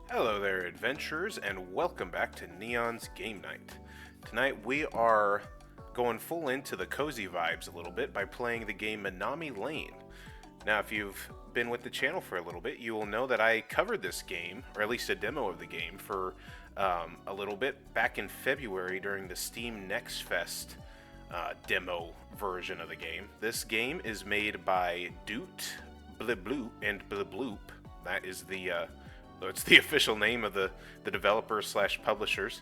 Hello there, adventurers, and welcome back to Neon's Game Night. Tonight we are going full into the cozy vibes a little bit by playing the game Minami Lane. Now, if you've been with the channel for a little bit, you will know that I covered this game, or at least a demo of the game, for a little bit back in February during the Steam Next Fest demo version of the game. This game is made by Doot, Blibloop, and Blibloop. That is it's the official name of the developers slash publishers.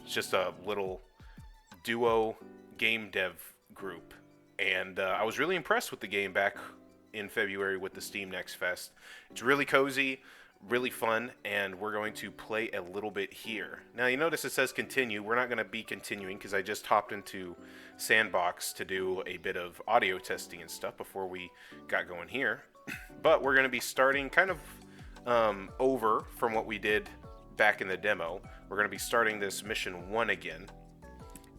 It's just a little duo game dev group. And I was really impressed with the game back in February with the Steam Next Fest. It's really cozy, really fun, and we're going to play a little bit here. Now you notice it says continue. We're not going to be continuing because I just hopped into Sandbox to do a bit of audio testing and stuff before we got going here. But we're going to be starting kind of over from what we did back in the demo. We're going to be starting this mission 1 again,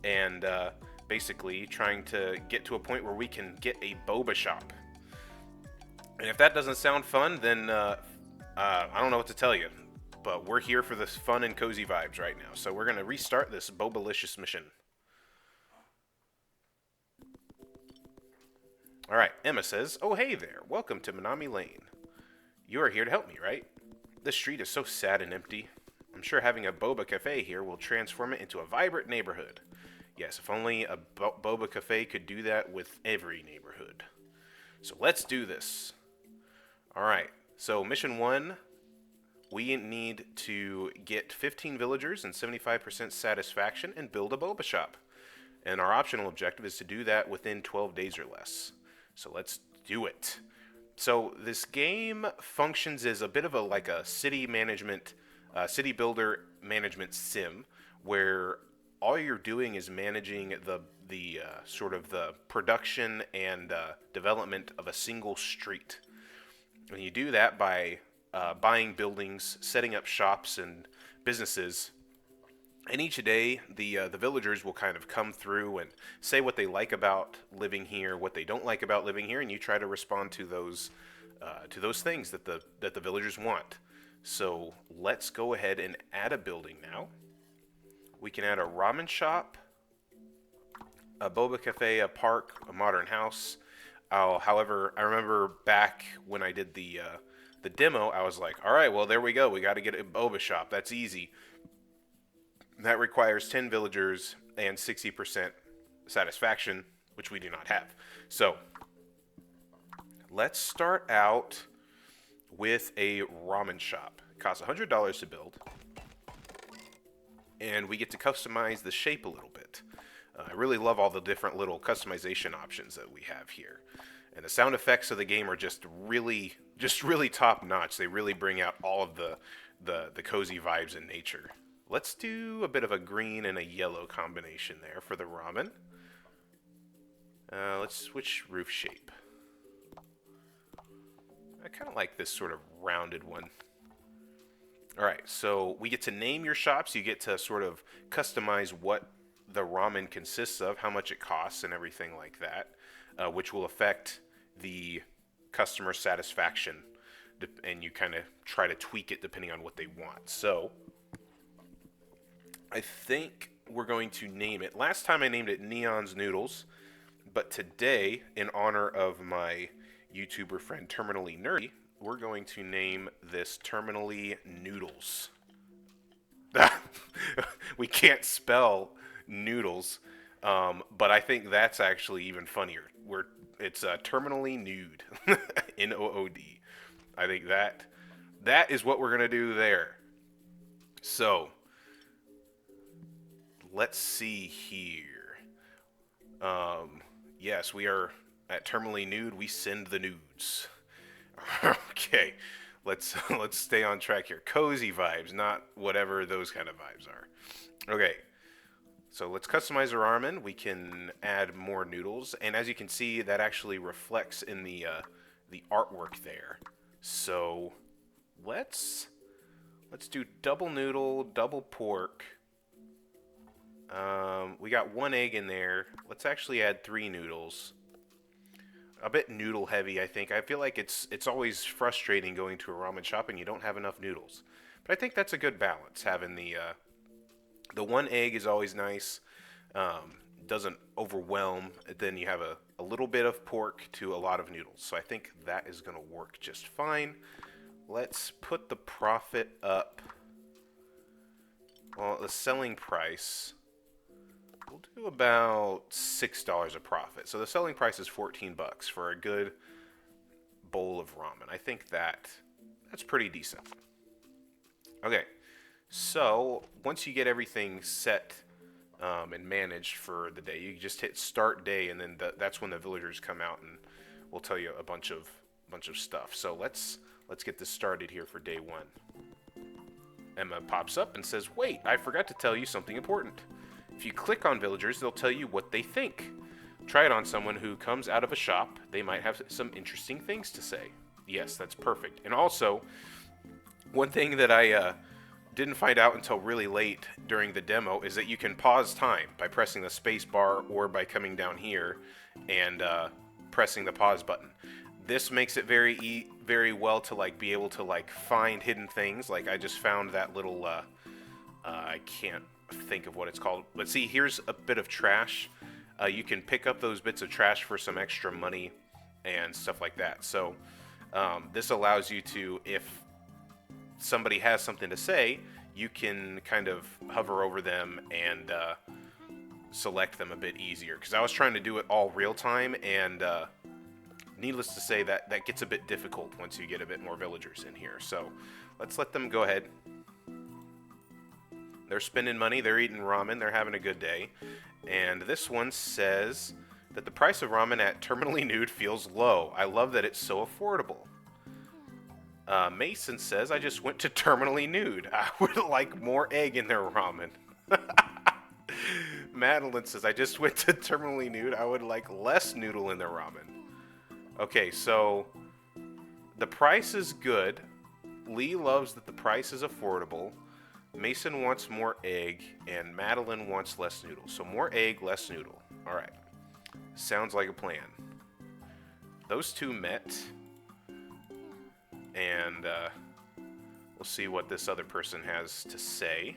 and basically trying to get to a point where we can get a boba shop. And if that doesn't sound fun, then I don't know what to tell you, but we're here for this fun and cozy vibes right now. So we're going to restart this bobalicious mission. Alright, Emma says, "Oh hey there, welcome to Minami Lane. You are here to help me, right? This street is so sad and empty. I'm sure having a boba cafe here will transform it into a vibrant neighborhood. Yes, if only a boba cafe could do that with every neighborhood. So let's do this." Alright, so mission 1, we need to get 15 villagers and 75% satisfaction and build a boba shop. And our optional objective is to do that within 12 days or less. So let's do it. So this game functions as a bit of a city management, city builder management sim, where all you're doing is managing the sort of the production and development of a single street. And you do that by buying buildings, setting up shops and businesses. And each day, the villagers will kind of come through and say what they like about living here, what they don't like about living here, and you try to respond to those things that the villagers want. So let's go ahead and add a building now. We can add a ramen shop, a boba cafe, a park, a modern house. However, I remember back when I did the demo, I was like, all right, well there we go. We got to get a boba shop. That's easy. That requires 10 villagers and 60% satisfaction, which we do not have. So let's start out with a ramen shop. It costs $100 to build, and we get to customize the shape a little bit. I really love all the different little customization options that we have here. And the sound effects of the game are just really top notch. They really bring out all of the cozy vibes in nature. Let's do a bit of a green and a yellow combination there for the ramen. Let's switch roof shape. I kind of like this sort of rounded one. Alright, so we get to name your shops. You get to sort of customize what the ramen consists of, how much it costs, and everything like that, which will affect the customer satisfaction. And you kind of try to tweak it depending on what they want. So I think we're going to name it. Last time I named it Neon's Noodles, but today, in honor of my YouTuber friend Terminally Nerdy, we're going to name this Terminally Noodles. We can't spell noodles, but I think that's actually even funnier. It's Terminally Nude, N-O-O-D. I think that is what we're going to do there. So let's see here. Yes, we are at Terminally Nude. We send the nudes. Okay, let's stay on track here. Cozy vibes, not whatever those kind of vibes are. Okay, So let's customize our ramen. We can add more noodles, and as you can see, that actually reflects in the artwork there. So let's do double noodle, double pork. We got one egg in there. Let's actually add 3 noodles. A bit noodle heavy, I think. I feel like it's always frustrating going to a ramen shop and you don't have enough noodles. But I think that's a good balance. Having the one egg is always nice. Doesn't overwhelm. Then you have a little bit of pork to a lot of noodles. So I think that is going to work just fine. Let's put the profit up. Well, the selling price, we'll do about $6 a profit. So the selling price is 14 bucks for a good bowl of ramen. I think that's pretty decent. Okay, so once you get everything set and managed for the day, you just hit start day, and then that's when the villagers come out and we'll tell you a bunch of stuff. So let's get this started here for day 1. Emma pops up and says, "Wait, I forgot to tell you something important. If you click on villagers, they'll tell you what they think. Try it on someone who comes out of a shop. They might have some interesting things to say." Yes, that's perfect. And also, one thing that I didn't find out until really late during the demo is that you can pause time by pressing the space bar or by coming down here and pressing the pause button. This makes it very well to like be able to like find hidden things. Like I just found that little I can't think of what it's called, but see, here's a bit of trash. You can pick up those bits of trash for some extra money and stuff like that. So this allows you to, if somebody has something to say, you can kind of hover over them and select them a bit easier. Because I was trying to do it all real time, and needless to say, that gets a bit difficult once you get a bit more villagers in here. So let's let them go ahead. They're spending money, they're eating ramen, they're having a good day. And this one says that the price of ramen at Terminally Nude feels low. I love that it's so affordable. Mason says, I just went to Terminally Nude. I would like more egg in their ramen. Madeline says, I just went to Terminally Nude. I would like less noodle in their ramen. Okay, so the price is good. Lee loves that the price is affordable. Mason wants more egg, and Madeline wants less noodle. So more egg, less noodle. All right. Sounds like a plan. Those two met, and we'll see what this other person has to say.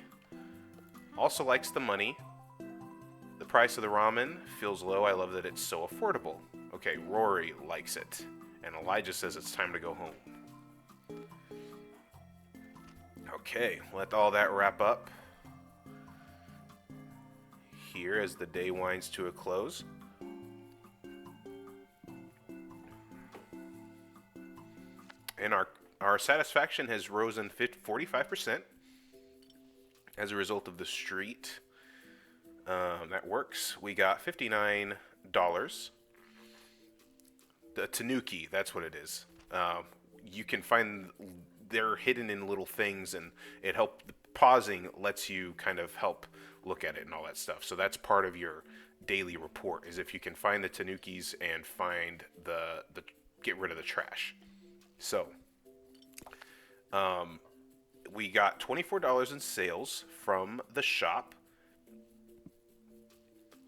Also likes the money. The price of the ramen feels low. I love that it's so affordable. Okay, Rory likes it. And Elijah says it's time to go home. Okay, let all that wrap up here as the day winds to a close. And our satisfaction has risen 45% as a result of the street. That works. We got $59. The tanuki, that's what it is. You can find they're hidden in little things, and pausing lets you kind of help look at it and all that stuff. So that's part of your daily report, is if you can find the tanukis and find the get rid of the trash. So we got $24 in sales from the shop.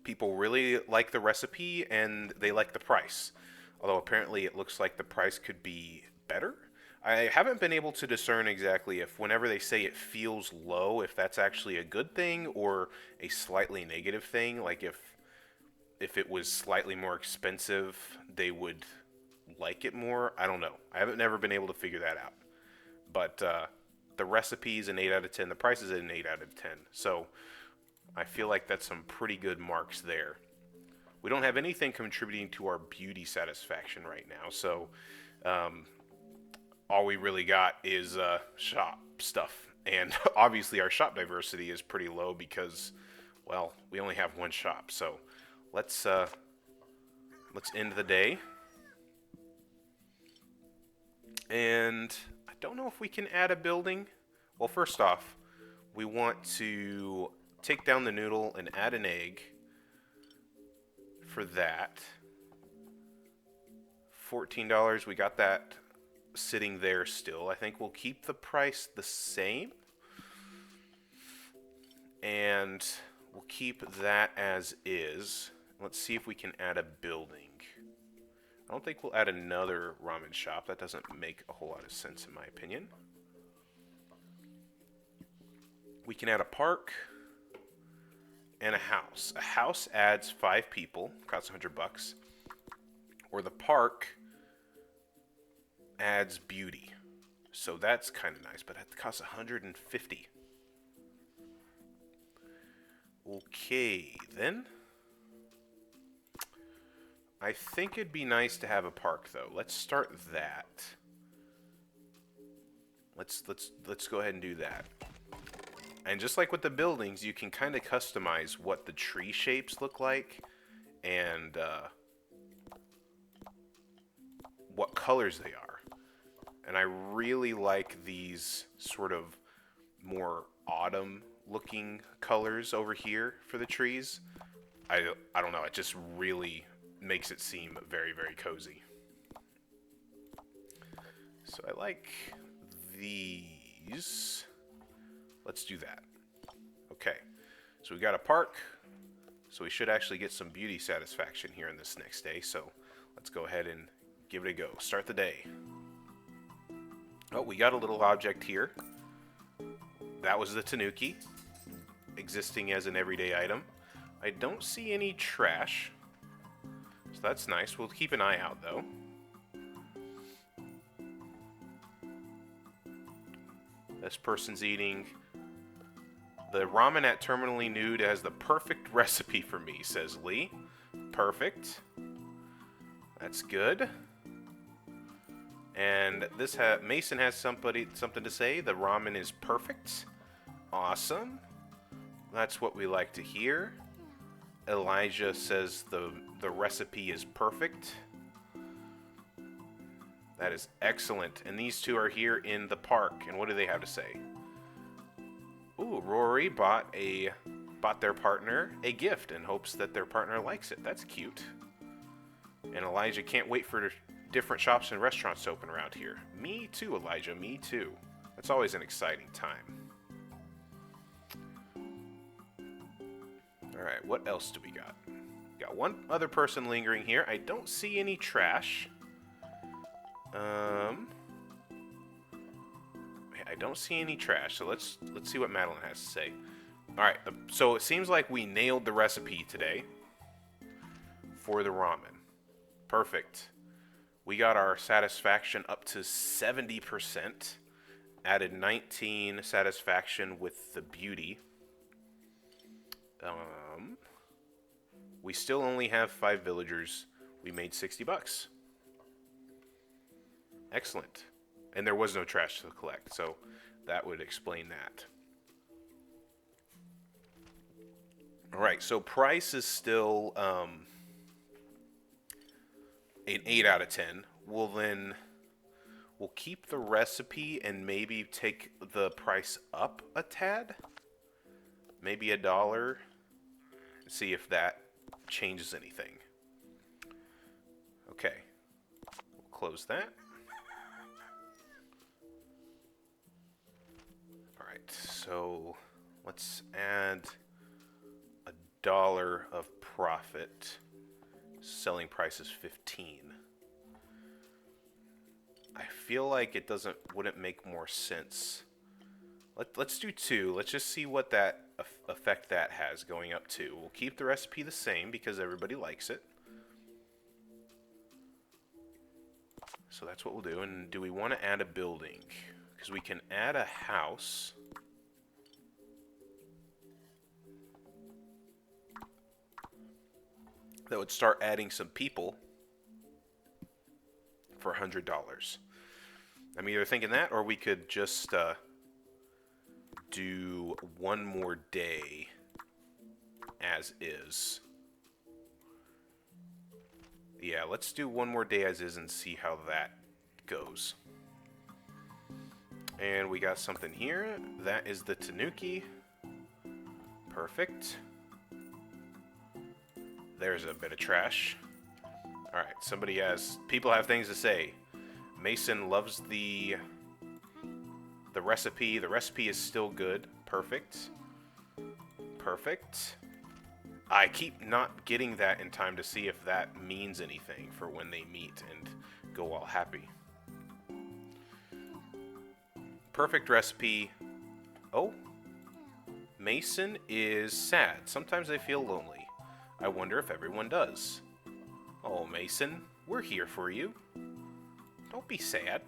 People really like the recipe and they like the price. Although apparently it looks like the price could be better. I haven't been able to discern exactly if whenever they say it feels low, if that's actually a good thing or a slightly negative thing. Like if it was slightly more expensive, they would like it more. I don't know. I haven't never been able to figure that out. But the recipe's an 8 out of 10. The price is an 8 out of 10. So I feel like that's some pretty good marks there. We don't have anything contributing to our beauty satisfaction right now. So all we really got is shop stuff. And obviously our shop diversity is pretty low because, well, we only have one shop. So let's end the day. And I don't know if we can add a building. Well, first off, we want to take down the noodle and add an egg for that. $14, we got that sitting there still. I think we'll keep the price the same. And we'll keep that as is. Let's see if we can add a building. I don't think we'll add another ramen shop. That doesn't make a whole lot of sense in my opinion. We can add a park and a house. A house adds 5 people, costs $100. Or the park adds beauty. So that's kind of nice, but it costs $150. Okay, then. I think it'd be nice to have a park, though. Let's start that. Let's go ahead and do that. And just like with the buildings, you can kind of customize what the tree shapes look like and what colors they are. And I really like these sort of more autumn looking colors over here for the trees. I don't know, it just really makes it seem very, very cozy. So I like these. Let's do that. Okay, so we got a park, so we should actually get some beauty satisfaction here in this next day. So let's go ahead and give it a go. Start the day. Oh, we got a little object here. That was the tanuki, existing as an everyday item. I don't see any trash, so that's nice. We'll keep an eye out, though. This person's eating the ramen at Terminally Nude has the perfect recipe for me, says Lee. Perfect. That's good. And this Mason has something to say. The ramen is perfect. Awesome. That's what we like to hear. Elijah says the recipe is perfect. That is excellent. And these two are here in the park. And what do they have to say? Ooh, Rory bought their partner a gift and hopes that their partner likes it. That's cute. And Elijah can't wait for different shops and restaurants to open around here. Me too, Elijah. Me too. That's always an exciting time. Alright, what else do we got? Got one other person lingering here. I don't see any trash. I don't see any trash, so let's see what Madeline has to say. Alright, so it seems like we nailed the recipe today for the ramen. Perfect. We got our satisfaction up to 70%. Added 19 satisfaction with the beauty. We still only have 5 villagers. We made $60. Excellent. And there was no trash to collect, so that would explain that. Alright, so price is still an 8 out of 10. We'll keep the recipe and maybe take the price up a tad. Maybe $1. See if that changes anything. Okay. We'll close that. Alright, so let's add $1 of profit. Selling price is 15. I feel like it wouldn't make more sense. Let's do 2. Let's just see what that effect that has going up to. We'll keep the recipe the same because everybody likes it. So that's what we'll do. And do we want to add a building? Because we can add a house. That would start adding some people for $100. I'm either thinking that, or we could just do one more day as is. Yeah, let's do one more day as is and see how that goes. And we got something here. That is the tanuki. Perfect. There's a bit of trash. Alright, people have things to say. Mason loves the recipe. The recipe is still good. Perfect. Perfect. I keep not getting that in time to see if that means anything for when they meet and go all happy. Perfect recipe. Oh. Mason is sad. Sometimes they feel lonely. I wonder if everyone does. Oh, Mason, we're here for you. Don't be sad.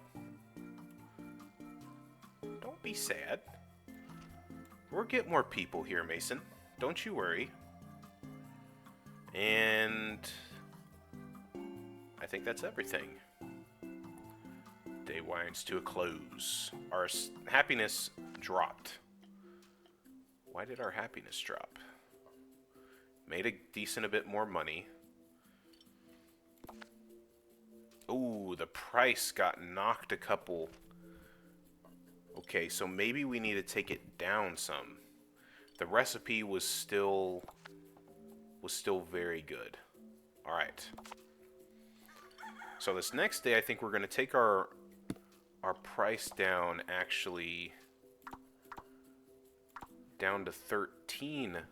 Don't be sad. We'll get more people here, Mason. Don't you worry. And I think that's everything. Day winds to a close. Our happiness dropped. Why did our happiness drop? Made a bit more money. Ooh, the price got knocked a couple. Okay, so maybe we need to take it down some. The recipe was still very good. All right. So this next day, I think we're going to take our price down, actually, down to $13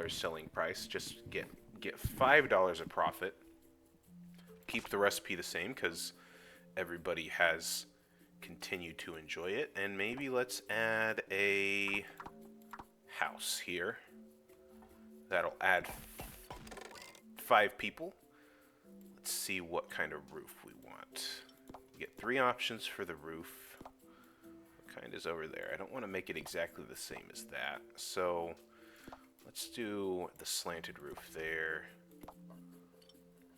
selling price. Just get $5 of profit. Keep the recipe the same because everybody has continued to enjoy it. And maybe let's add a house here. That'll add 5 people. Let's see what kind of roof we want. We get 3 options for the roof. What kind is over there? I don't want to make it exactly the same as that. So let's do the slanted roof there.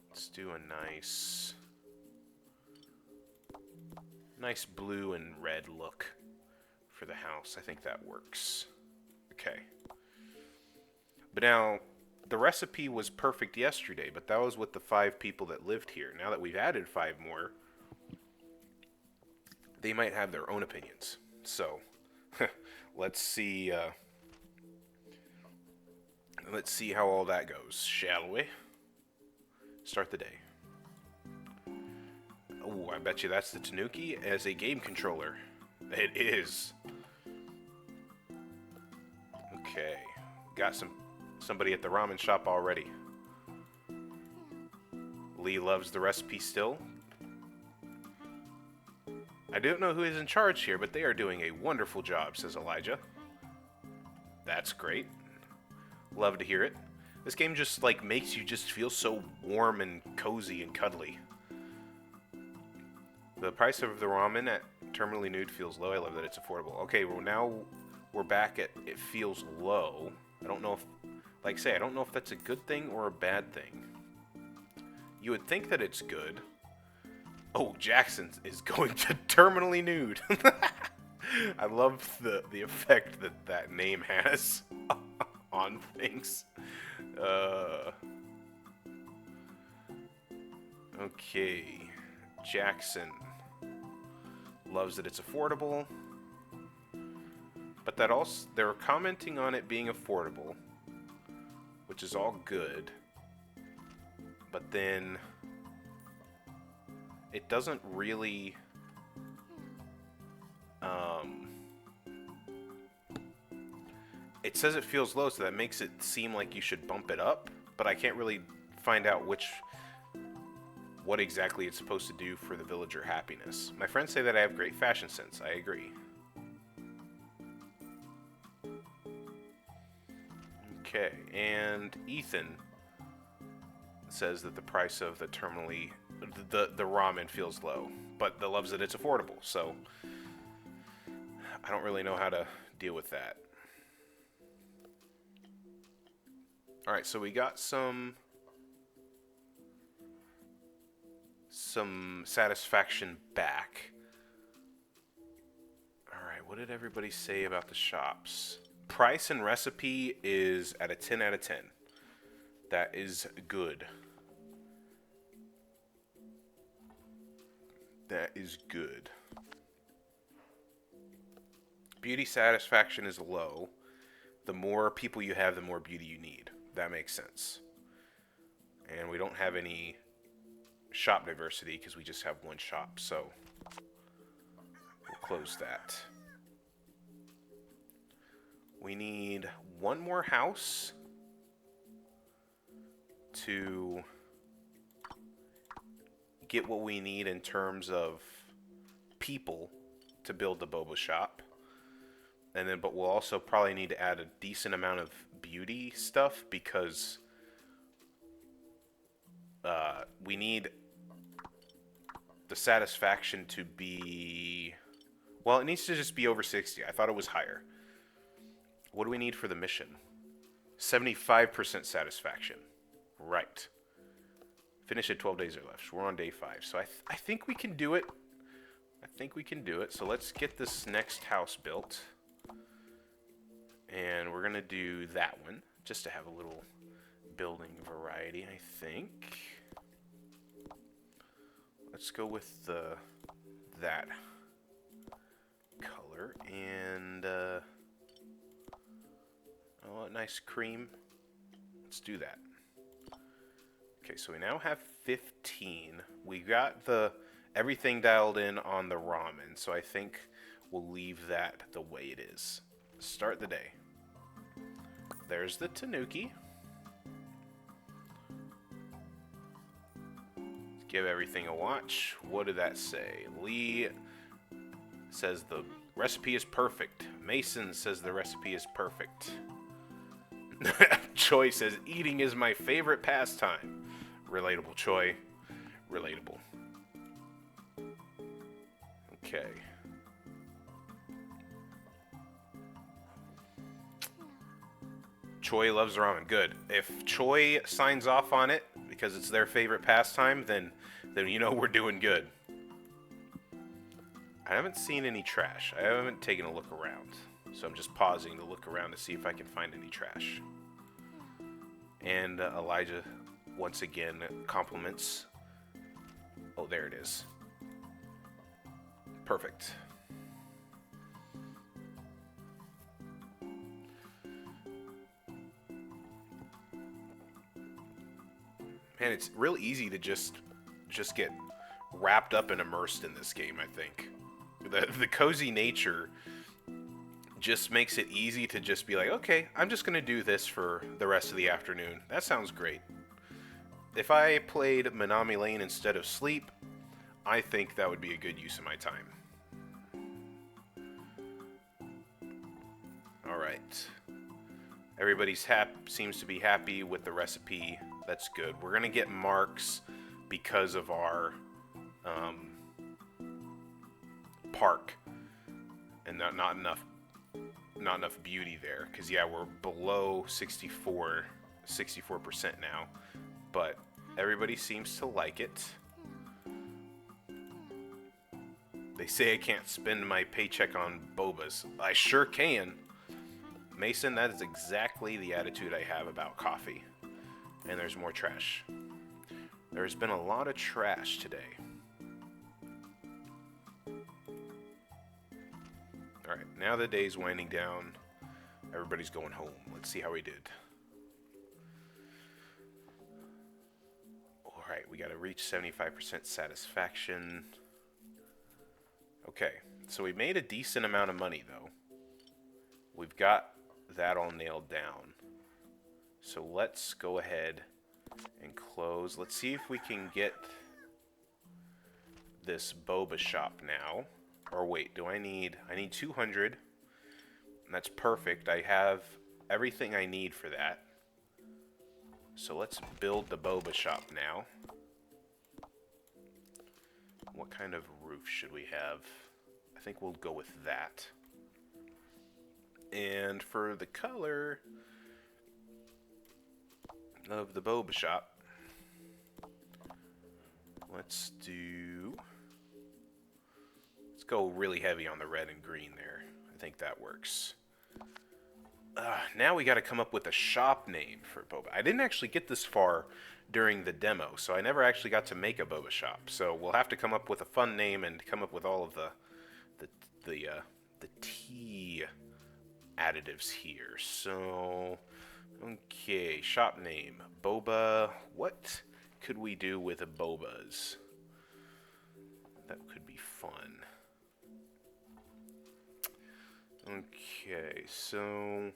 Let's do a nice blue and red look for the house. I think that works. Okay. But now, the recipe was perfect yesterday, but that was with the 5 people that lived here. Now that we've added 5 more, they might have their own opinions. So, let's see how all that goes, shall we? Start the day. Oh, I bet you that's the tanuki as a game controller. It is. Okay. Got somebody at the ramen shop already. Lee loves the recipe still. I don't know who is in charge here, but they are doing a wonderful job, says Elijah. That's great. Love to hear it. This game just, like, makes you just feel so warm and cozy and cuddly. The price of the ramen at Terminally Nude feels low. I love that it's affordable. Okay, well, now we're back at it feels low. I don't know if, like I say, I don't know if that's a good thing or a bad thing. You would think that it's good. Oh, Jackson is going to Terminally Nude. I love the effect that name has on things. Okay, Jackson loves that it's affordable, but that also they're commenting on it being affordable, which is all good. But then it doesn't really it says it feels low, so that makes it seem like you should bump it up, but I can't really find out what exactly it's supposed to do for the villager happiness. My friends say that I have great fashion sense. I agree. Okay, and Ethan says that the price of the ramen feels low, but the loves that it's affordable, so I don't really know how to deal with that. Alright, so we got some satisfaction back. Alright, what did everybody say about the shops? Price and recipe is at a 10 out of 10. That is good. That is good. Beauty satisfaction is low. The more people you have, the more beauty you need. That makes sense. And we don't have any shop diversity because we just have one shop, so we'll close that. We need one more house to get what we need in terms of people to build the boba shop. And then, but we'll also probably need to add a decent amount of beauty stuff because we need the satisfaction to be, well, it needs to just be over 60. I thought it was higher. What do we need for the mission? 75% satisfaction. Right. Finish it 12 days or less. We're on day 5. So I think we can do it. I think we can do it. So let's get this next house built. And we're going to do that one just to have a little building variety, I think. Let's go with that color and oh, a nice cream. Let's do that. Okay, so we now have 15. We got everything dialed in on the ramen, so I think we'll leave that the way it is. Start the day. There's the tanuki. Give everything a watch. What did that say? Lee says the recipe is perfect. Mason says the recipe is perfect. Choi says eating is my favorite pastime. Relatable, Choi. Relatable. Okay. Choi loves ramen. Good. If Choi signs off on it because it's their favorite pastime, then you know we're doing good. I haven't seen any trash. I haven't taken a look around. So I'm just pausing to look around to see if I can find any trash. And Elijah, once again, compliments. Oh, there it is. Perfect. Man, it's real easy to just get wrapped up and immersed in this game, I think. The cozy nature just makes it easy to just be like, okay, I'm just going to do this for the rest of the afternoon. That sounds great. If I played Minami Lane instead of Sleep, I think that would be a good use of my time. Alright. Everybody's seems to be happy with the recipe. That's good. We're going to get marks because of our park. And not enough beauty there. Because, yeah, we're below 64% now. But everybody seems to like it. They say I can't spend my paycheck on bobas. I sure can. Mason, that is exactly the attitude I have about coffee. And there's more trash. There's been a lot of trash today. Alright, now the day's winding down. Everybody's going home. Let's see how we did. Alright, we gotta reach 75% satisfaction. Okay, so we made a decent amount of money, though. We've got that all nailed down. So let's go ahead and close. Let's see if we can get this boba shop now. Or wait, I need 200. And that's perfect. I have everything I need for that. So let's build the boba shop now. What kind of roof should we have? I think we'll go with that. And for the color of the boba shop, let's go really heavy on the red and green there. I think that works. Now we got to come up with a shop name for boba. I didn't actually get this far during the demo, so I never actually got to make a boba shop. So we'll have to come up with a fun name and come up with all of the tea additives here. So, okay, shop name, boba. What could we do with a bobas? That could be fun. Okay, so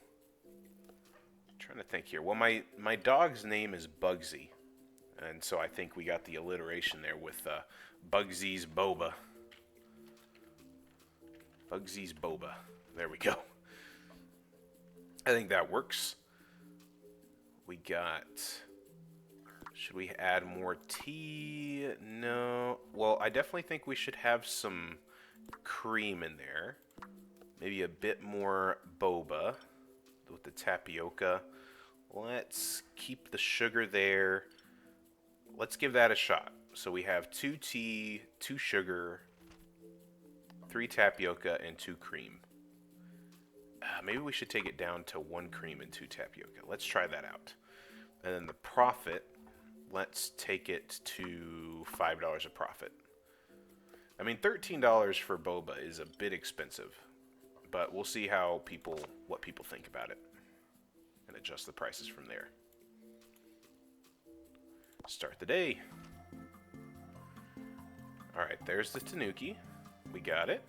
trying to think here. Well, my dog's name is Bugsy, and so I think we got the alliteration there with Bugsy's boba. Bugsy's boba. There we go. I think that works. We got... Should we add more tea? No. Well, I definitely think we should have some cream in there. Maybe a bit more boba with the tapioca. Let's keep the sugar there. Let's give that a shot. So we have 2 tea, 2 sugar, 3 tapioca, and 2 cream. Maybe we should take it down to 1 cream and 2 tapioca. Let's try that out. And then the profit, let's take it to $5 a profit. I mean, $13 for boba is a bit expensive, but we'll see what people think about it and adjust the prices from there. Start the day. All right, there's the tanuki. We got it.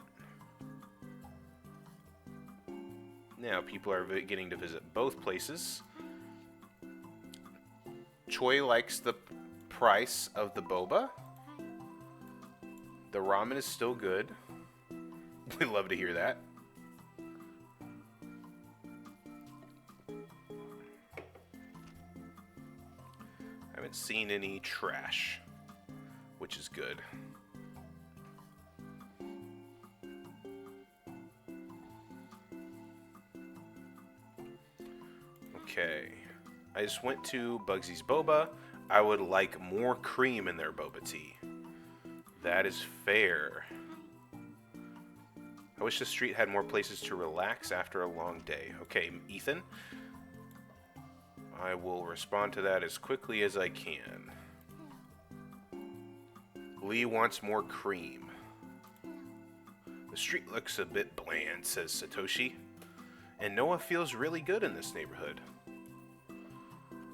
Now people are getting to visit both places. Choi likes the price of the boba. The ramen is still good. We love to hear that. I haven't seen any trash, which is good. Okay, I just went to Bugsy's Boba. I would like more cream in their boba tea. That is fair. I wish the street had more places to relax after a long day. Okay, Ethan. I will respond to that as quickly as I can. Lee wants more cream. The street looks a bit bland, says Satoshi. And Noah feels really good in this neighborhood.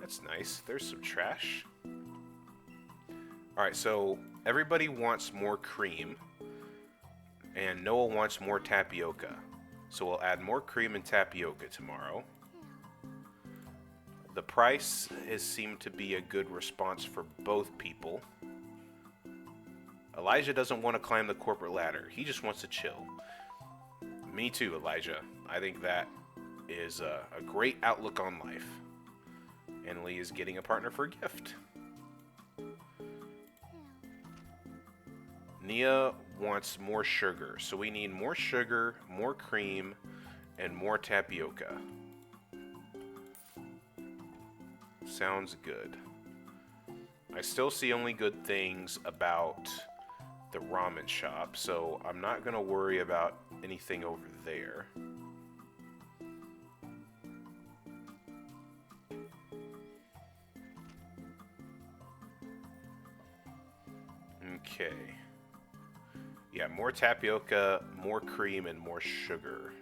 That's nice. There's some trash. Alright, so everybody wants more cream. And Noah wants more tapioca. So we'll add more cream and tapioca tomorrow. The price has seemed to be a good response for both people. Elijah doesn't want to climb the corporate ladder. He just wants to chill. Me too, Elijah. I think that is a great outlook on life. And Lee is getting a partner for a gift. Nia wants more sugar. So we need more sugar, more cream, and more tapioca. Sounds good. I still see only good things about the ramen shop, so I'm not going to worry about anything over there. Okay. Yeah, more tapioca, more cream, and more sugar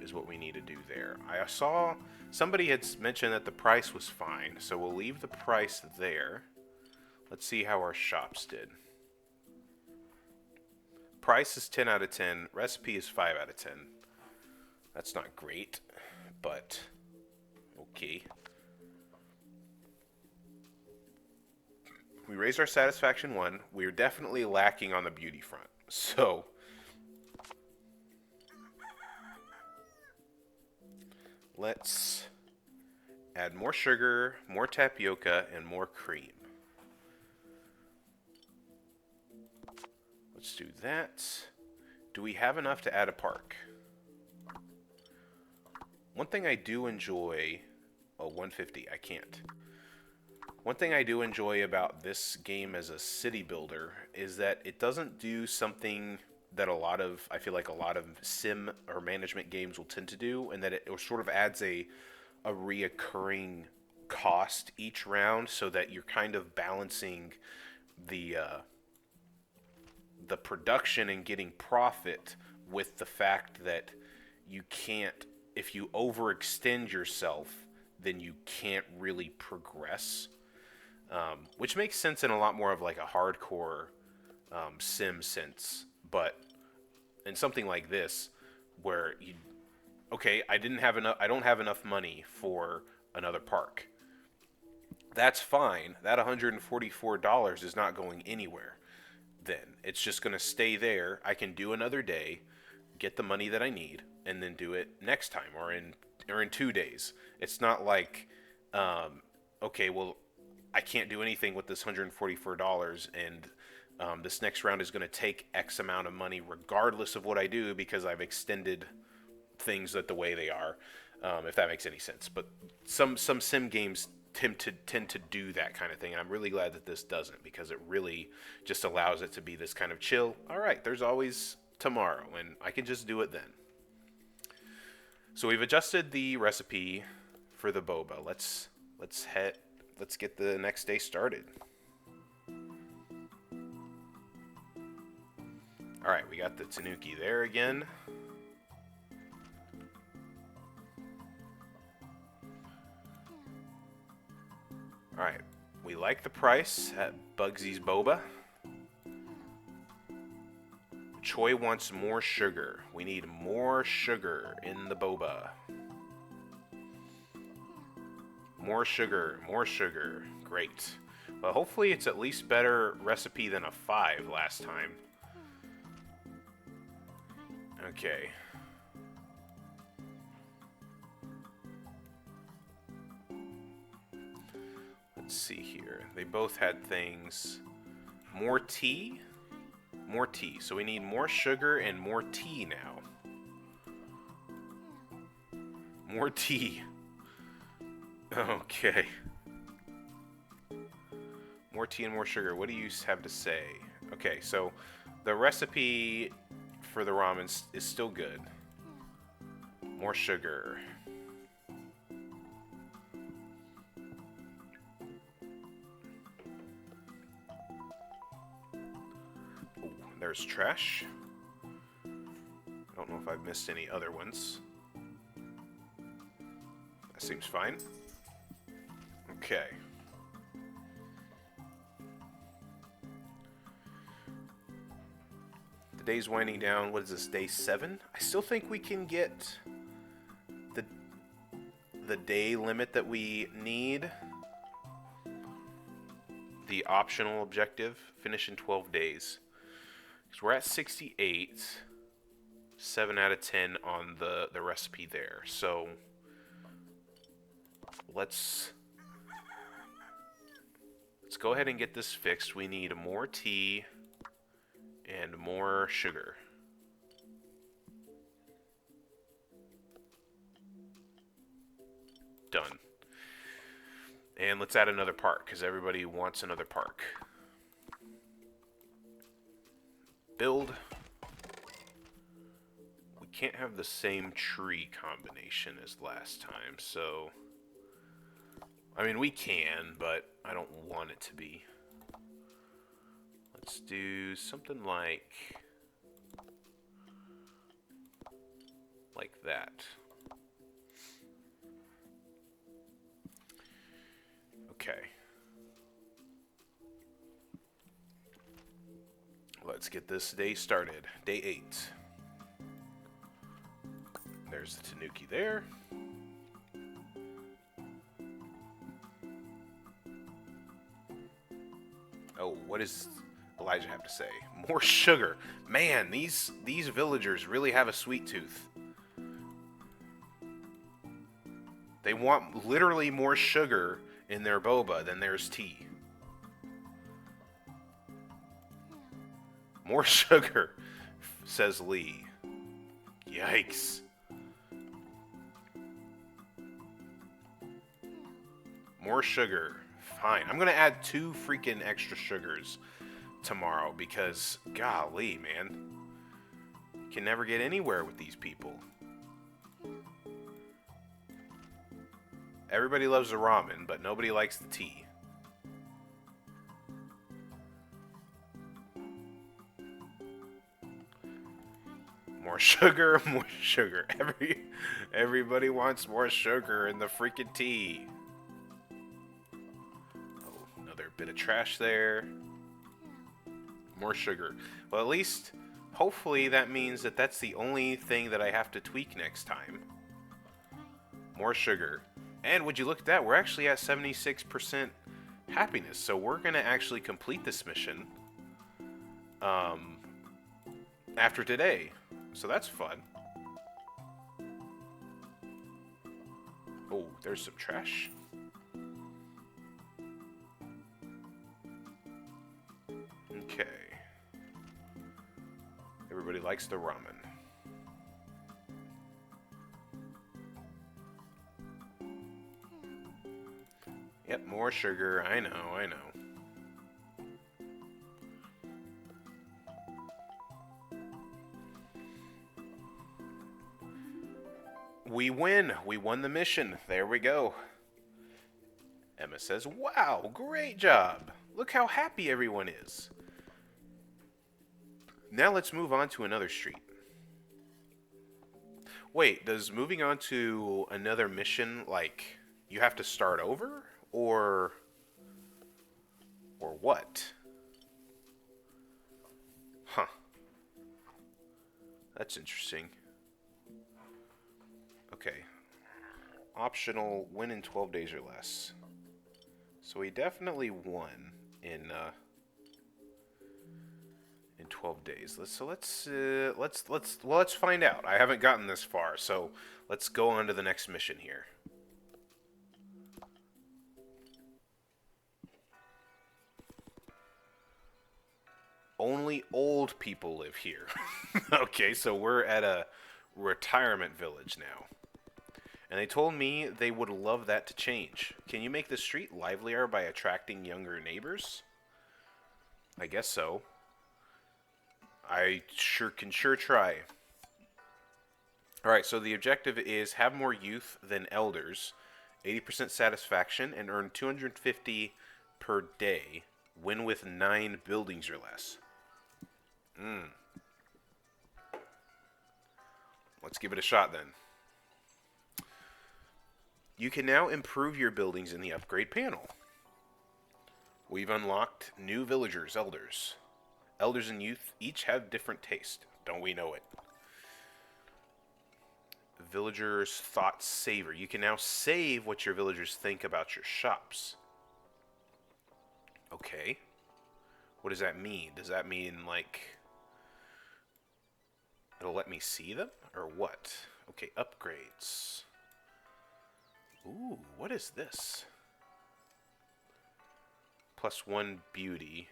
is what we need to do there. I saw somebody had mentioned that the price was fine, so we'll leave the price there. Let's see how our shops did. Price is 10 out of 10. Recipe is 5 out of 10. That's not great, but okay. We raised our satisfaction 1. We're definitely lacking on the beauty front. So let's add more sugar, more tapioca, and more cream. Let's do that. Do we have enough to add a park? One thing I do enjoy... Oh, 150. I can't. One thing I do enjoy about this game as a city builder is that it doesn't do something that I feel like a lot of sim or management games will tend to do, and that it sort of adds a reoccurring cost each round, so that you're kind of balancing the production and getting profit with the fact that you can't, if you overextend yourself, then you can't really progress. Which makes sense in a lot more of like a hardcore sim sense. But in something like this, where you, okay, I don't have enough money for another park. That's fine. That $144 is not going anywhere. Then it's just going to stay there. I can do another day, get the money that I need, and then do it next time or in 2 days. It's not like, okay, well, I can't do anything with this $144, and this next round is going to take X amount of money regardless of what I do because I've extended things that the way they are, if that makes any sense. But some sim games tend to do that kind of thing, and I'm really glad that this doesn't, because it really just allows it to be this kind of chill. All right, there's always tomorrow, and I can just do it then. So we've adjusted the recipe for the boba. Let's get the next day started. All right, we got the tanuki there again. All right, we like the price at Bugsy's Boba. Choi wants more sugar. We need more sugar in the boba. More sugar, more sugar. Great. Well, hopefully it's at least better recipe than a 5 last time. Okay. Let's see here. They both had things. More tea? More tea. So we need more sugar and more tea now. More tea. Okay. More tea and more sugar. What do you have to say? Okay, so the recipe for the ramen is still good. More sugar. Ooh, there's trash. I don't know if I've missed any other ones. That seems fine. Okay. The day's winding down. What is this, day 7? I still think we can get the day limit that we need. The optional objective, finish in 12 days. Because we're at 68. 7 out of 10 on the recipe there. So let's go ahead and get this fixed. We need more tea and more sugar. Done. And let's add another park, because everybody wants another park. Build. We can't have the same tree combination as last time, so... I mean, we can, but I don't want it to be. Let's do something like that. Okay. Let's get this day started. Day 8. There's the tanuki there. Oh, what does Elijah have to say? More sugar. Man, these villagers really have a sweet tooth. They want literally more sugar in their boba than there's tea. More sugar, says Lee. Yikes. More sugar. Fine. I'm going to add 2 freaking extra sugars tomorrow because, golly, man. You can never get anywhere with these people. Everybody loves the ramen, but nobody likes the tea. More sugar, more sugar. Everybody wants more sugar in the freaking tea. Oh, another bit of trash there. More sugar. Well, at least, hopefully that means that that's the only thing that I have to tweak next time. More sugar. And would you look at that, we're actually at 76% happiness, so we're going to actually complete this mission after today. So that's fun. Oh, there's some trash. Okay. Everybody likes the ramen. Yep, more sugar. I know, I know. We win. We won the mission. There we go. Emma says, "Wow, great job. Look how happy everyone is." Now let's move on to another street. Wait, does moving on to another mission, like, you have to start over? Or what? Huh. That's interesting. Okay. Optional, win in 12 days or less. So we definitely won in 12 days. Let's find out. I haven't gotten this far, so let's go on to the next mission here. Only old people live here. Okay, so we're at a retirement village now. And they told me they would love that to change. Can you make the street livelier by attracting younger neighbors? I guess so. I can try. Alright, so the objective is have more youth than elders, 80% satisfaction, and earn 250 per day. Win with 9 buildings or less. Let's give it a shot then. You can now improve your buildings in the upgrade panel. We've unlocked new villagers, elders. Elders and youth each have different taste. Don't we know it? Villagers' thoughts saver. You can now save what your villagers think about your shops. Okay. What does that mean? Does that mean, like, it'll let me see them? Or what? Okay, upgrades. Ooh, what is this? +1 beauty.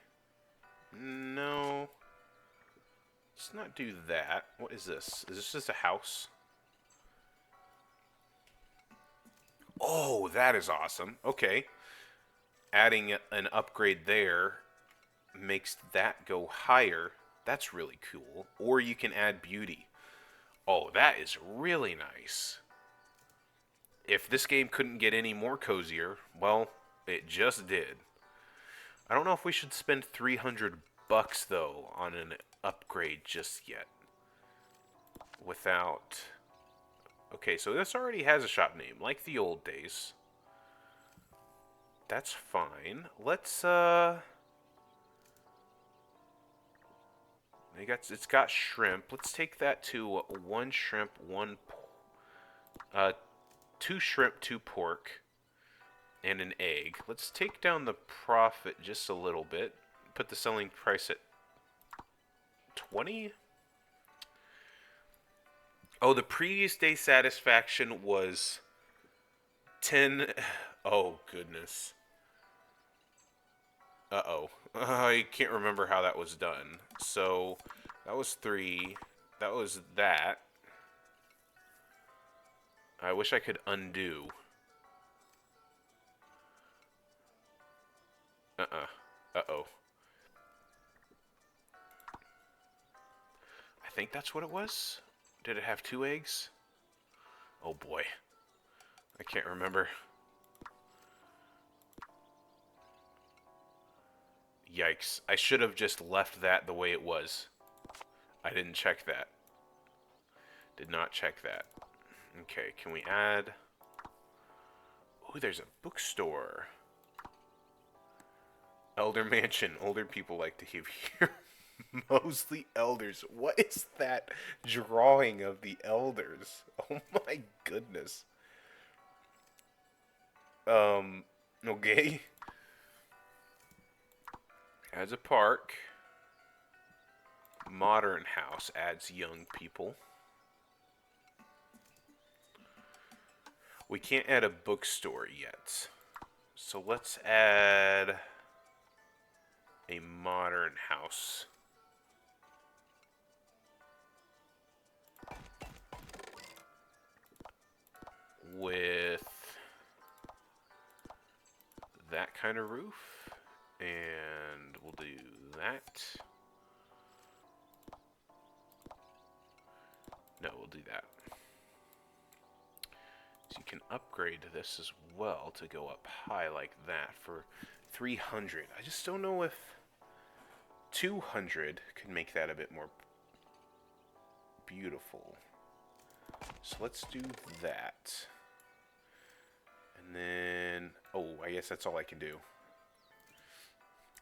No. Let's not do that. What is this? Is this just a house? Oh, that is awesome. Okay. Adding an upgrade there makes that go higher. That's really cool. Or you can add beauty. Oh, that is really nice. If this game couldn't get any more cozier, well, it just did. I don't know if we should spend 300 bucks though on an upgrade just yet. Without... Okay, so this already has a shop name, like the old days. That's fine. Let's it's got shrimp. Let's take that to 1 shrimp, 2 shrimp, 2 pork, and an egg. Let's take down the profit just a little bit. Put the selling price at 20. Oh, the previous day satisfaction was 10. Oh, goodness. Uh-oh. I can't remember how that was done. So, that was 3. That was that. I wish I could undo. Uh-oh. I think that's what it was. Did it have 2 eggs? Oh boy. I can't remember. Yikes. I should have just left that the way it was. I didn't check that. Did not check that. Okay, can we add... Oh, there's a bookstore. Elder Mansion. Older people like to live here. Mostly elders. What is that drawing of the elders? Oh my goodness. Okay. Adds a park. Modern house adds young people. We can't add a bookstore yet. So let's add a modern house. With that kind of roof. And we'll do that. No, we'll do that. So you can upgrade this as well to go up high like that for 300. I just don't know if 200 could make that a bit more beautiful. So let's do that. And then, oh, I guess that's all I can do.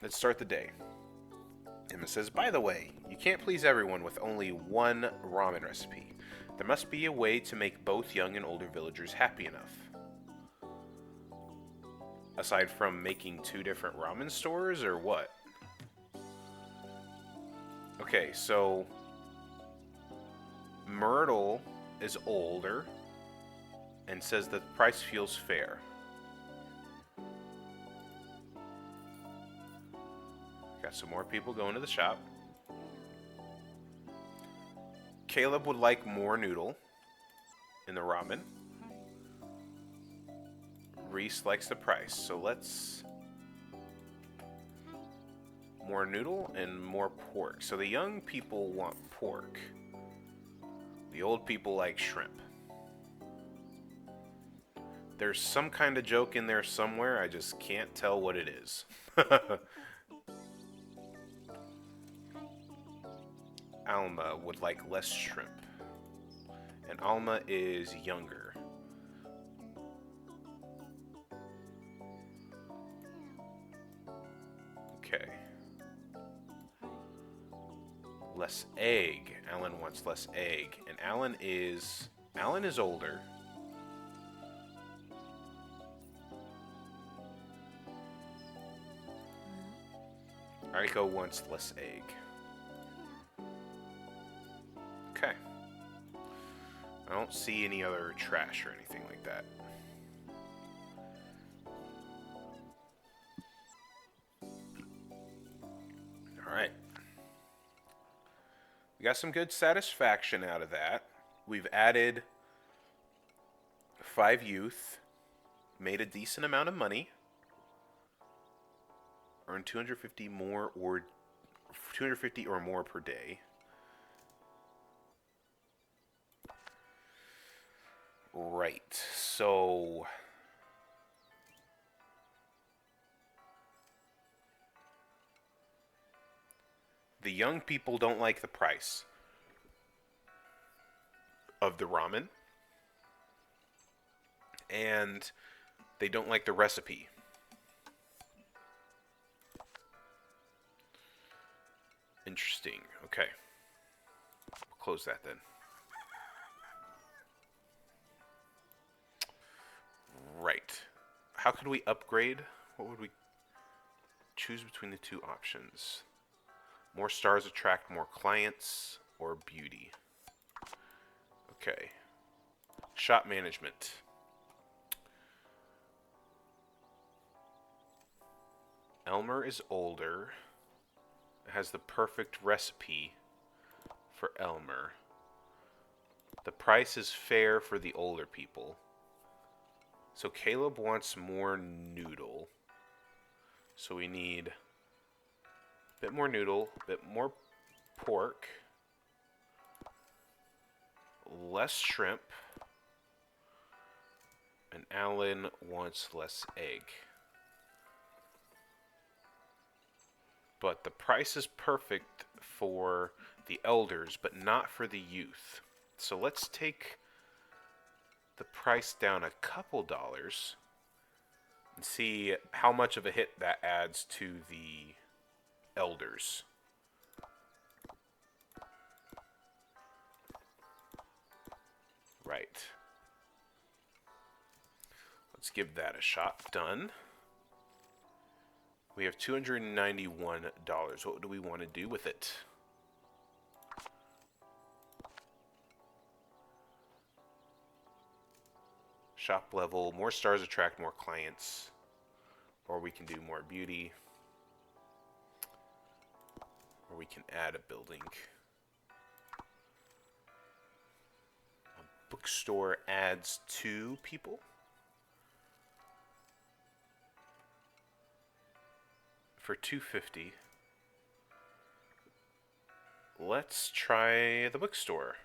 Let's start the day. Emma says, by the way, you can't please everyone with only one ramen recipe. There must be a way to make both young and older villagers happy enough. Aside from making 2 different ramen stores, or what? Okay, so Myrtle is older and says that the price feels fair. Got some more people going to the shop. Caleb would like more noodle in the ramen. Reese likes the price, so let's... More noodle and more pork. So the young people want pork. The old people like shrimp. There's some kind of joke in there somewhere, I just can't tell what it is. Alma would like less shrimp. And Alma is younger. Okay. Less egg. Alan wants less egg. And Alan is older. Aiko wants less egg. Okay. I don't see any other trash or anything like that. Alright. We got some good satisfaction out of that. We've added 5 youth. Made a decent amount of money. Earned 250 more or 250 or more per day. Right, so the young people don't like the price of the ramen, and they don't like the recipe. Interesting. Okay. We'll close that then. Right. How could we upgrade? What would we choose between the 2 options? More stars attract more clients, or beauty? Okay. Shop management. Elmer is older. Has the perfect recipe for Elmer. The price is fair for the older people. So Caleb wants more noodle. So we need a bit more noodle, a bit more pork, less shrimp, and Alan wants less egg. But the price is perfect for the elders, but not for the youth. So let's take the price down a couple dollars and see how much of a hit that adds to the elders. Right. Let's give that a shot. Done. We have $291. What do we want to do with it? Shop level. More stars attract more clients. Or we can do more beauty. Or we can add a building. A bookstore adds 2 people. For $250. Let's try the bookstore.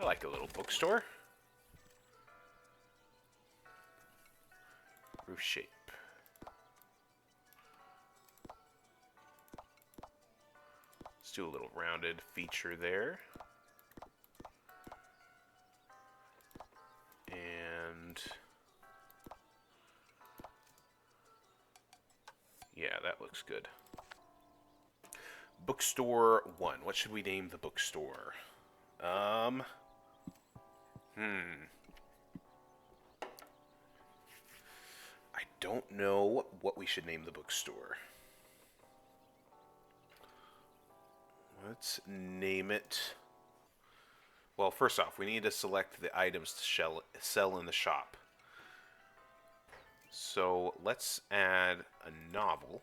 I like a little bookstore. Roof shape. Let's do a little rounded feature there. And yeah, that looks good. Bookstore 1. What should we name the bookstore? I don't know what we should name the bookstore. Let's name it... Well, first off, we need to select the items to sell in the shop. So let's add a novel.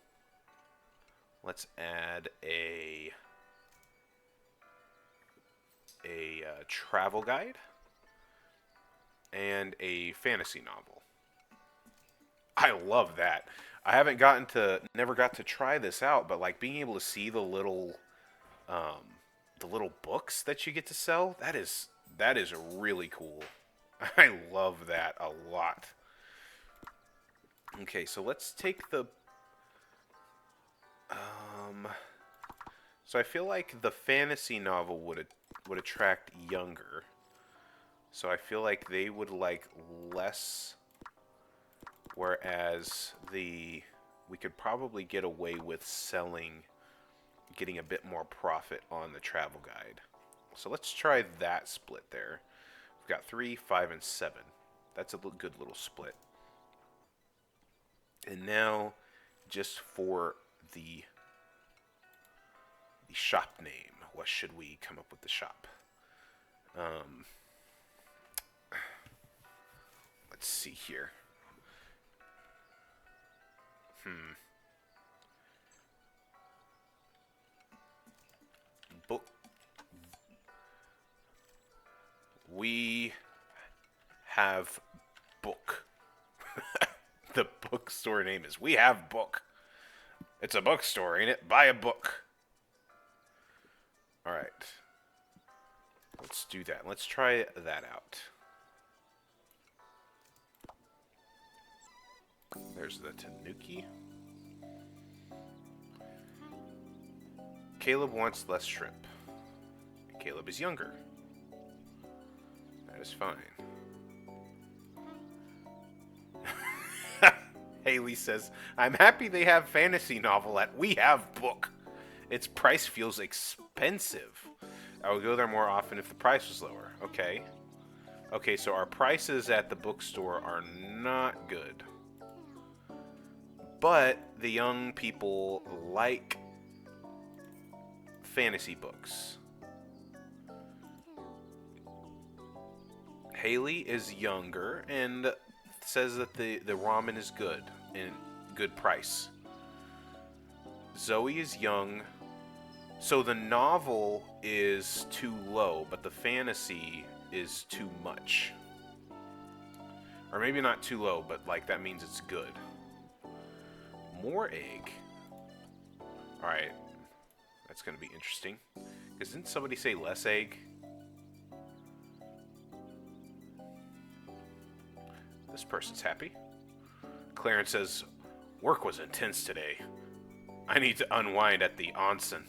Let's add a travel guide and a fantasy novel. I love that. I never got to try this out, but like being able to see the little books that you get to sell, that is really cool. I love that a lot. Okay, so let's take the so I feel like the fantasy novel would attract younger. So I feel like they would like less, whereas we could probably get away with getting a bit more profit on the travel guide. So let's try that split there. We've got 3, 5, and 7. That's a good little split. And now, just for the shop name, what should we come up with the shop? Let's see here. Book. We have book. The bookstore name is We Have Book. It's a bookstore, ain't it? Buy a book. Alright. Let's do that. Let's try that out. There's the tanuki. Caleb wants less shrimp. Caleb is younger. That is fine. Haley says, I'm happy they have fantasy novel at We Have Book. Its price feels expensive. I would go there more often if the price was lower. Okay. Okay, so our prices at the bookstore are not good. But the young people like fantasy books. Haley is younger and says that the ramen is good and good price. Zoe is young, so the novel is too low, but the fantasy is too much. Or maybe not too low, but like that means it's good. More egg. Alright. That's going to be interesting. Because didn't somebody say less egg? This person's happy. Clarence says, work was intense today. I need to unwind at the onsen.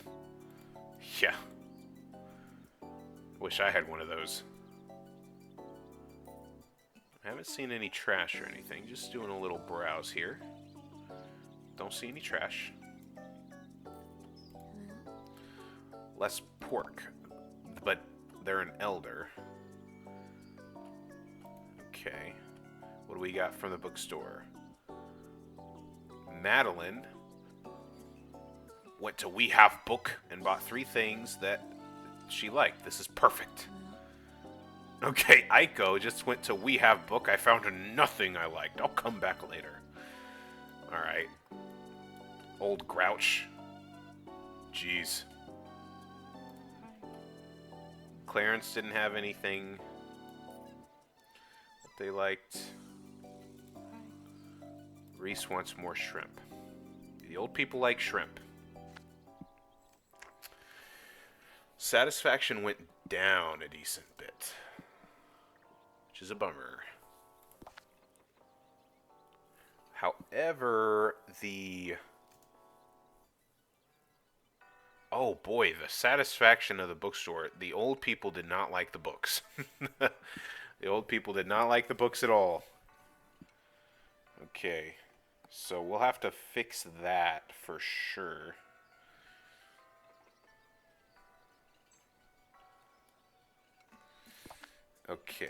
Yeah. Wish I had one of those. I haven't seen any trash or anything. Just doing a little browse here. Don't see any trash. Less pork. But they're an elder. Okay. What do we got from the bookstore? Madeline went to We Have Book and bought 3 things that she liked. This is perfect. Okay, Aiko just went to We Have Book. I found nothing I liked. I'll come back later. Alright. Old grouch. Jeez. Clarence didn't have anything that they liked. Reese wants more shrimp. The old people like shrimp. Satisfaction went down a decent bit, which is a bummer. However, oh boy, the satisfaction of the bookstore, the old people did not like the books. The old people did not like the books at all. Okay, so we'll have to fix that for sure. Okay.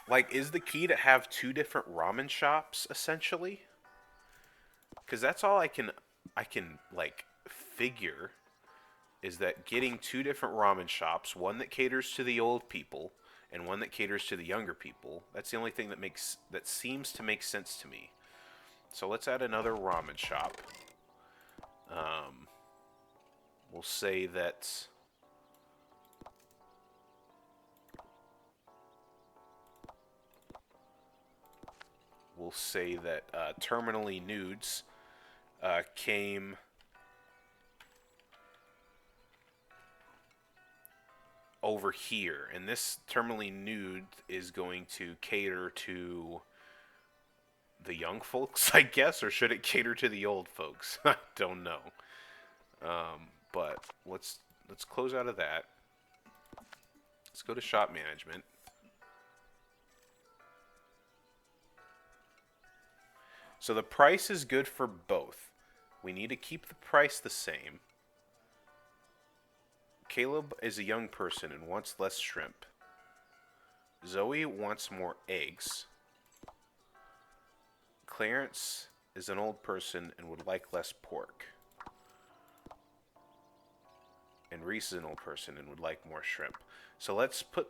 Like, is the key to have 2 different ramen shops, essentially? Because that's all I can like, figure, is that getting 2 different ramen shops, one that caters to the old people, and one that caters to the younger people. That's the only thing that seems to make sense to me. So let's add another ramen shop. We'll say that Terminally Nudes came over here, and this Terminally Nude is going to cater to the young folks, I guess, or should it cater to the old folks? I don't know. But let's close out of that. Let's go to shop management. So the price is good for both. We need to keep the price the same. Caleb is a young person and wants less shrimp. Zoe wants more eggs. Clarence is an old person and would like less pork. And Reese is an old person and would like more shrimp. So let's put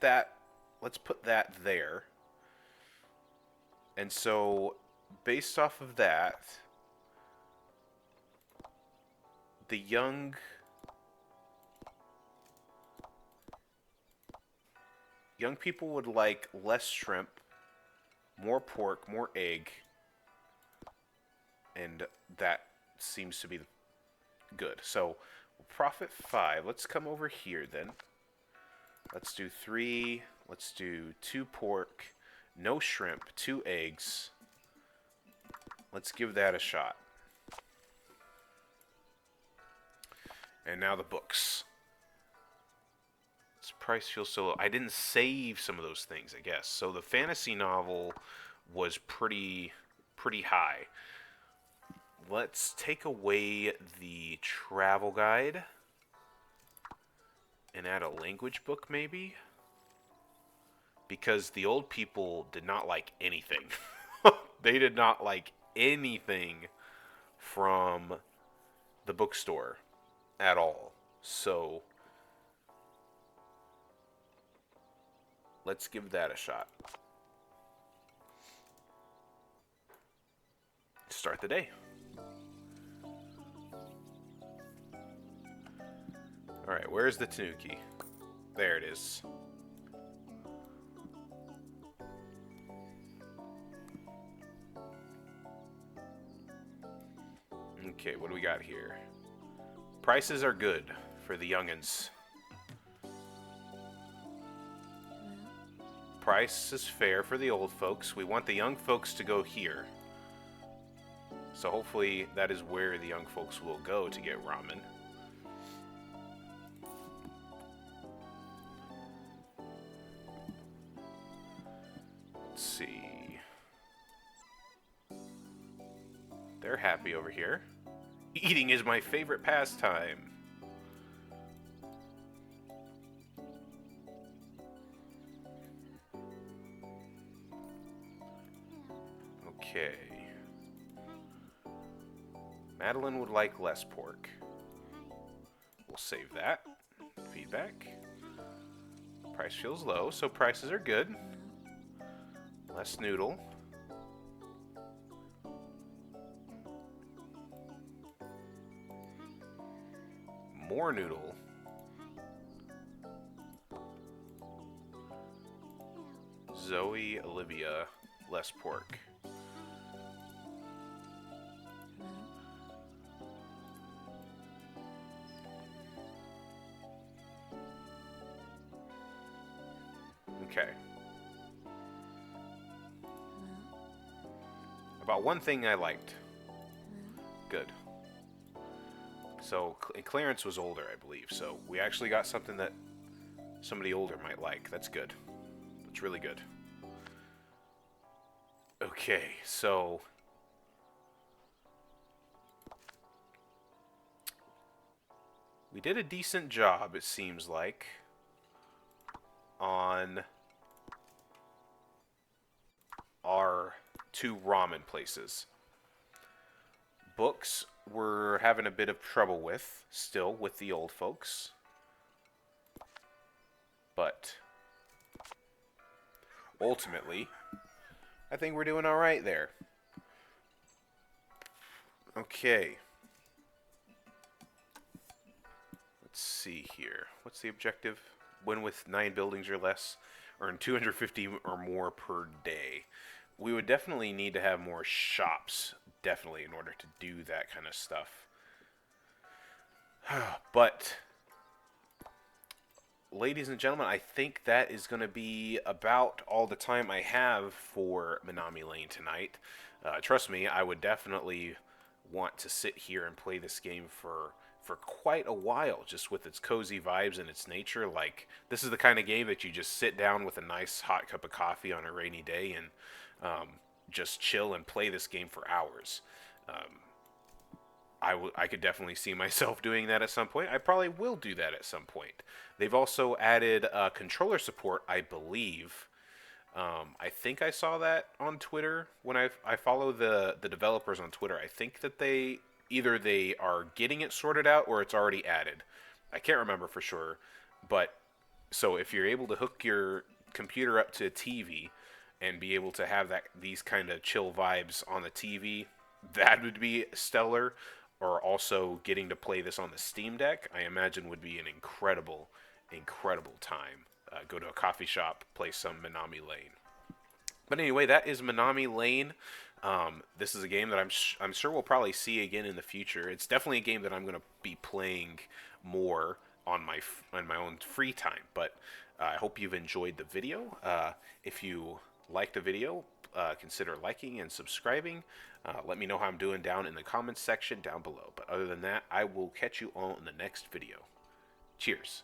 that there. And so based off of that, the young people would like less shrimp, more pork, more egg, and that seems to be good. So we'll profit 5. Let's come over here then. Let's do 3. Let's do 2 pork, no shrimp, 2 eggs. Let's give that a shot. And now the books. This price feels so low. I didn't save some of those things, I guess. So the fantasy novel was pretty high. Let's take away the travel guide and add a language book, maybe? Because the old people did not like anything. They did not like anything from the bookstore at all. So let's give that a shot. Start the day. Alright, where's the tanuki? There it is. Okay, what do we got here? Prices are good for the youngins. Price is fair for the old folks. We want the young folks to go here. So hopefully that is where the young folks will go to get ramen. Let's see. They're happy over here. Eating is my favorite pastime. Okay. Madeline would like less pork. We'll save that. Feedback. Price feels low, so prices are good. Less noodle. More noodle. Zoe, Olivia, less pork. Okay. About one thing I liked. Good. So, Clarence was older, I believe, so we actually got something that somebody older might like. That's good. That's really good. Okay, so... we did a decent job, it seems like, on our 2 ramen places. Books we're having a bit of trouble with, still, with the old folks. But ultimately, I think we're doing alright there. Okay. Let's see here. What's the objective? Win with 9 buildings or less. Earn 250 or more per day. We would definitely need to have more shops, definitely, in order to do that kind of stuff. But, ladies and gentlemen, I think that is going to be about all the time I have for Minami Lane tonight. Trust me, I would definitely want to sit here and play this game for quite a while, just with its cozy vibes and its nature. Like, this is the kind of game that you just sit down with a nice hot cup of coffee on a rainy day and just chill and play this game for hours. I could definitely see myself doing that at some point. I probably will do that at some point. They've also added controller support, I believe. I think I saw that on Twitter when I follow the developers on Twitter. I think that either they are getting it sorted out or it's already added. I can't remember for sure. But so if you're able to hook your computer up to a TV and be able to have these kind of chill vibes on the TV, that would be stellar. Or also getting to play this on the Steam Deck, I imagine would be an incredible, incredible time. Go to a coffee shop, play some Minami Lane. But anyway, that is Minami Lane. This is a game that I'm sure we'll probably see again in the future. It's definitely a game that I'm going to be playing more on my own free time. But I hope you've enjoyed the video. If you liked the video, consider liking and subscribing. Let me know how I'm doing down in the comments section down below. But other than that, I will catch you all in the next video. Cheers.